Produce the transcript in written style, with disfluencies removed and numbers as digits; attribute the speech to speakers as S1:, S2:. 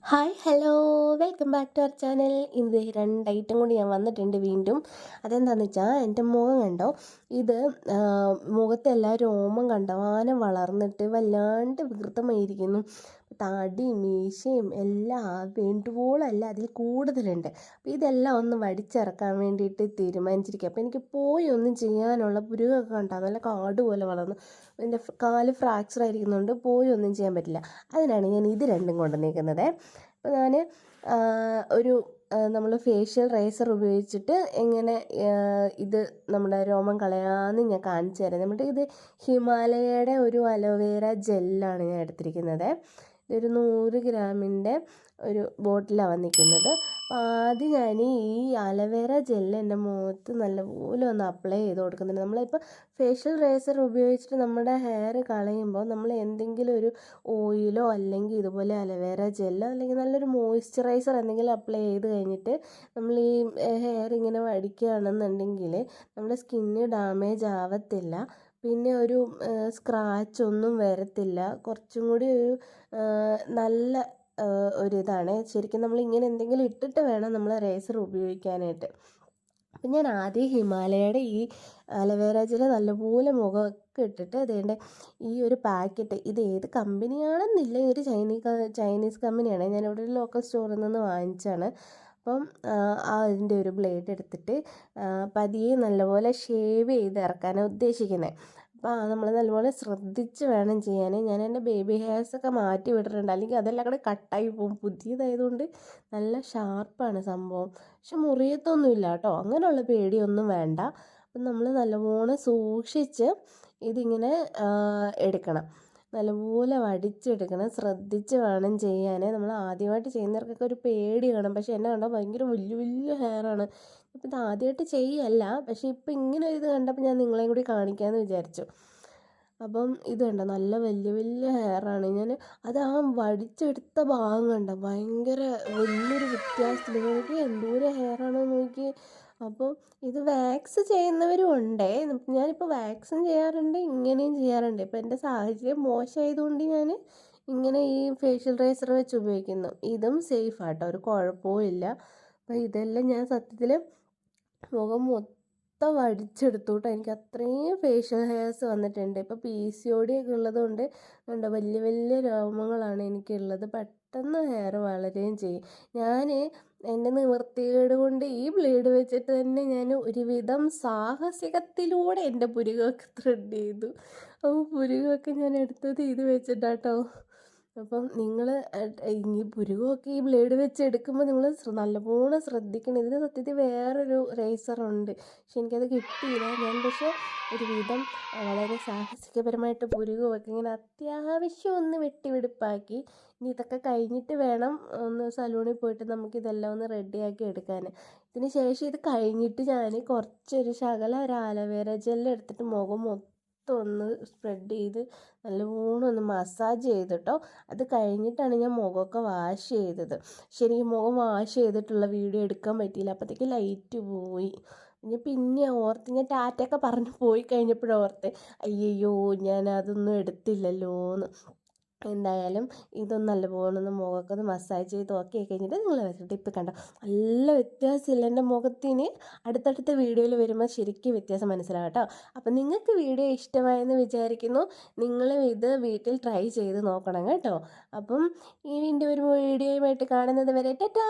S1: Hi hello welcome back to our channel. ഇത് രണ്ടായിട്ടും കൂടി ഞാൻ വന്നിട്ടുണ്ട് വീണ്ടും. അതെന്താണെന്ന് വെച്ചാൽ എൻ്റെ മുഖം കണ്ടോ, ഇത് മുഖത്തെ എല്ലാ രോമം കണ്ടമാനം വളർന്നിട്ട് വല്ലാണ്ട് വികൃതമായിരിക്കുന്നു. താടിയും മീശയും എല്ലാം വേണ്ടുവോളമല്ല, അതിൽ കൂടുതലുണ്ട്. അപ്പോൾ ഇതെല്ലാം ഒന്ന് വടിച്ചിറക്കാൻ വേണ്ടിയിട്ട് തീരുമാനിച്ചിരിക്കുക. അപ്പോൾ എനിക്ക് പോയി ഒന്നും ചെയ്യാനുള്ള പുരുകൊക്കെ കണ്ടാൽ നല്ല കാട് പോലെ വളർന്നു. എൻ്റെ കാല് ഫ്രാക്ചർ ആയിരിക്കുന്നുണ്ട്, പോയി ഒന്നും ചെയ്യാൻ പറ്റില്ല. അതിനാണ് ഞാൻ ഇത് രണ്ടും കൊണ്ടുവന്നിരിക്കുന്നത്. അപ്പോൾ ഞാൻ ഒരു നമ്മൾ ഫേഷ്യൽ റേസർ ഉപയോഗിച്ചിട്ട് എങ്ങനെ ഇത് നമ്മുടെ രോമം കളയാമെന്ന് ഞാൻ കാണിച്ചു തരാം. നമ്മുടെ ഇത് ഹിമാലയയുടെ ഒരു അലോവേര ജെല്ലാണ് ഞാൻ എടുത്തിരിക്കുന്നത്. ഇതൊരു 100 ഗ്രാമിൻ്റെ ഒരു ബോട്ടിലാണ് വന്നിരിക്കുന്നത്. അപ്പോൾ ആദ്യം ഞാൻ ഈ അലോവേര ജെല്ല് എൻ്റെ മുഖത്ത് നല്ലപോലെ ഒന്ന് അപ്ലൈ ചെയ്ത് കൊടുക്കുന്നുണ്ട്. നമ്മളിപ്പോൾ ഫേഷ്യൽ റേസർ ഉപയോഗിച്ചിട്ട് നമ്മുടെ ഹെയർ കളയുമ്പോൾ നമ്മൾ എന്തെങ്കിലും ഒരു ഓയിലോ അല്ലെങ്കിൽ ഇതുപോലെ അലോവേര ജെല്ലോ അല്ലെങ്കിൽ നല്ലൊരു മോയ്സ്ചറൈസർ എന്തെങ്കിലും അപ്ലൈ ചെയ്ത് കഴിഞ്ഞിട്ട് നമ്മൾ ഈ ഹെയർ ഇങ്ങനെ വടിക്കുകയാണെന്നുണ്ടെങ്കിൽ നമ്മുടെ സ്കിന്ന് ഡാമേജ് ആവത്തില്ല. പിന്നെ ഒരു സ്ക്രാച്ച് ഒന്നും വരത്തില്ല. കുറച്ചും കൂടി ഒരു നല്ല ഒരിതാണ്. ശരിക്കും നമ്മൾ ഇങ്ങനെ എന്തെങ്കിലും ഇട്ടിട്ട് വേണം നമ്മൾ റേസർ ഉപയോഗിക്കാനായിട്ട്. അപ്പം ഞാൻ ആദ്യം ഹിമാലയയുടെ ഈ അലോവേര ജെൽ നല്ലപോലെ മുഖമൊക്കെ ഇട്ടിട്ട് അതേണ്ട ഈ ഒരു പാക്കറ്റ്, ഇത് ഏത് കമ്പനിയാണെന്നില്ല, ഒരു ചൈനീസ് കമ്പനിയാണ്. ഞാനിവിടെ ഒരു ലോക്കൽ സ്റ്റോറിൽ നിന്ന് വാങ്ങിച്ചാണ്. അപ്പം അതിൻ്റെ ഒരു ബ്ലേഡ് എടുത്തിട്ട് പതിയെ നല്ലപോലെ ഷേവ് ചെയ്ത് ഇറക്കാനാണ് ഉദ്ദേശിക്കുന്നത്. അപ്പോൾ നമ്മൾ നല്ലപോലെ ശ്രദ്ധിച്ച് വേണം ചെയ്യാൻ. ഞാൻ എൻ്റെ ബേബി ഹെയർസൊക്കെ മാറ്റി വിട്ടിട്ടുണ്ട്, അല്ലെങ്കിൽ അതെല്ലാം കൂടെ കട്ടായി പോകും. പുതിയതായതുകൊണ്ട് നല്ല ഷാർപ്പാണ് സംഭവം. പക്ഷെ മുറിയത്തൊന്നുമില്ല കേട്ടോ, അങ്ങനെയുള്ള പേടിയൊന്നും വേണ്ട. അപ്പം നമ്മൾ നല്ലപോലെ സൂക്ഷിച്ച് ഇതിങ്ങനെ എടുക്കണം, നല്ലപോലെ വടിച്ചെടുക്കണം. ശ്രദ്ധിച്ച് വേണം ചെയ്യാൻ. നമ്മൾ ആദ്യമായിട്ട് ചെയ്യുന്നവർക്കൊക്കെ ഒരു പേടി കാണും. പക്ഷേ എന്നെ കണ്ടാൽ ഭയങ്കര വലിയ വലിയ ഹെയറാണ്. ഇപ്പം ഇത് ആദ്യമായിട്ട് ചെയ്യല്ല, പക്ഷേ ഇപ്പം ഇങ്ങനെ ഇത് കണ്ടപ്പോൾ ഞാൻ നിങ്ങളെയും കൂടി കാണിക്കാമെന്ന് വിചാരിച്ചു. അപ്പം ഇത് കണ്ടോ, നല്ല വലിയ വലിയ ഹെയറാണ്. ഞാൻ അത് ആ വടിച്ചെടുത്ത ഭാഗം കണ്ട ഭയങ്കര വലിയൊരു വ്യത്യാസത്തിൽ നോക്കി എന്തോരം ഹെയറാണെന്ന് നോക്കി. അപ്പോൾ ഇത് വാക്സ് ചെയ്യുന്നവരും ഉണ്ടേ. ഞാനിപ്പോൾ വാക്സും ചെയ്യാറുണ്ട്, ഇങ്ങനെയും ചെയ്യാറുണ്ട്. ഇപ്പോൾ എൻ്റെ സാഹചര്യം മോശമായതുകൊണ്ട് ഞാൻ ഇങ്ങനെ ഈ ഫേഷ്യൽ റേസർ വെച്ച് ഉപയോഗിക്കുന്നു. ഇതും സേഫാട്ടോ, ഒരു കുഴപ്പവും ഇല്ല. അപ്പോൾ ഇതെല്ലാം ഞാൻ സത്യത്തിൽ മുഖം മൊത്തം വടിച്ചെടുത്തു കേട്ടോ. എനിക്ക് അത്രയും ഫേഷ്യൽ ഹെയർസ് വന്നിട്ടുണ്ട്. ഇപ്പോൾ PCOD ഒക്കെ ഉള്ളതുകൊണ്ട് ഉണ്ട്, വലിയ വലിയ രോമങ്ങളാണ് എനിക്കുള്ളത്. പെട്ടെന്ന് ഹെയർ വളരുകയും ചെയ്യും. ഞാൻ എൻ്റെ നിവൃത്തികേട് കൊണ്ട് ഈ ബ്ലേഡ് വെച്ചിട്ട് തന്നെ ഞാൻ ഒരുവിധം സാഹസികത്തിലൂടെ എൻ്റെ പുരുകമൊക്കെ ത്രെഡ് ചെയ്തു. അപ്പോൾ പുരുകമൊക്കെ ഞാൻ എടുത്തത് ഇത് വെച്ചിട്ടാട്ടോ. അപ്പം നിങ്ങൾ ഈ പുരുകമൊക്കെ ഈ ബ്ലേഡ് വെച്ച് എടുക്കുമ്പോൾ നിങ്ങൾ നല്ലപോലെ ശ്രദ്ധിക്കണം. ഇതിന് സത്യത്തിൽ വേറൊരു റേസറുണ്ട്, പക്ഷെ എനിക്കത് കിട്ടിയില്ല. ഞാൻ പക്ഷേ ഒരുവിധം വളരെ സാഹസികപരമായിട്ട് പുരുകമൊക്കെ ഇങ്ങനെ അത്യാവശ്യം ഒന്ന് വെട്ടിവെടുപ്പാക്കി. ഇനി ഇതൊക്കെ കഴിഞ്ഞിട്ട് വേണം ഒന്ന് സലൂണിൽ പോയിട്ട് നമുക്കിതെല്ലാം ഒന്ന് റെഡിയാക്കി എടുക്കാൻ. ഇതിന് ശേഷം ഇത് കഴിഞ്ഞിട്ട് ഞാൻ കുറച്ചൊരു ശകലം ഒരു ആലോവേര ജെല്ല് എടുത്തിട്ട് മുഖം മൊത്തം ഒന്ന് സ്പ്രെഡ് ചെയ്ത് നല്ലവണ്ണം ഒന്ന് മസാജ് ചെയ്തിട്ടോ. അത് കഴിഞ്ഞിട്ടാണ് ഞാൻ മുഖമൊക്കെ വാഷ് ചെയ്തത്. ശരിക്കും മുഖം വാഷ് ചെയ്തിട്ടുള്ള വീഡിയോ എടുക്കാൻ പറ്റിയില്ല, അപ്പോഴത്തേക്ക് ലൈറ്റ് പോയി. പിന്നെ ഓർത്ത്, ഞാൻ ടാറ്റയൊക്കെ പറഞ്ഞ് പോയി കഴിഞ്ഞപ്പോഴോർത്ത് അയ്യയ്യോ ഞാൻ അതൊന്നും എടുത്തില്ലല്ലോ എന്ന്. എന്തായാലും ഇതൊന്നും നല്ലപോലെ ഒന്ന് മുഖമൊക്കെ ഒന്ന് മസാജ് ചെയ്ത് ഓക്കെ ആയി കഴിഞ്ഞിട്ട് നിങ്ങൾ വെച്ചിട്ട് ഇപ്പം കണ്ടോ നല്ല വ്യത്യാസമില്ല എൻ്റെ മുഖത്തിന്. അടുത്തടുത്ത വീഡിയോയിൽ വരുമ്പോൾ ശരിക്കും വ്യത്യാസം മനസ്സിലാവും കേട്ടോ. അപ്പം നിങ്ങൾക്ക് വീഡിയോ ഇഷ്ടമായെന്ന് വിചാരിക്കുന്നു. നിങ്ങളും ഇത് വീട്ടിൽ ട്രൈ ചെയ്ത് നോക്കണം കേട്ടോ. അപ്പം ഈ ഒരു വീഡിയോയുമായിട്ട് കാണുന്നത് വരെ ടാറ്റാ.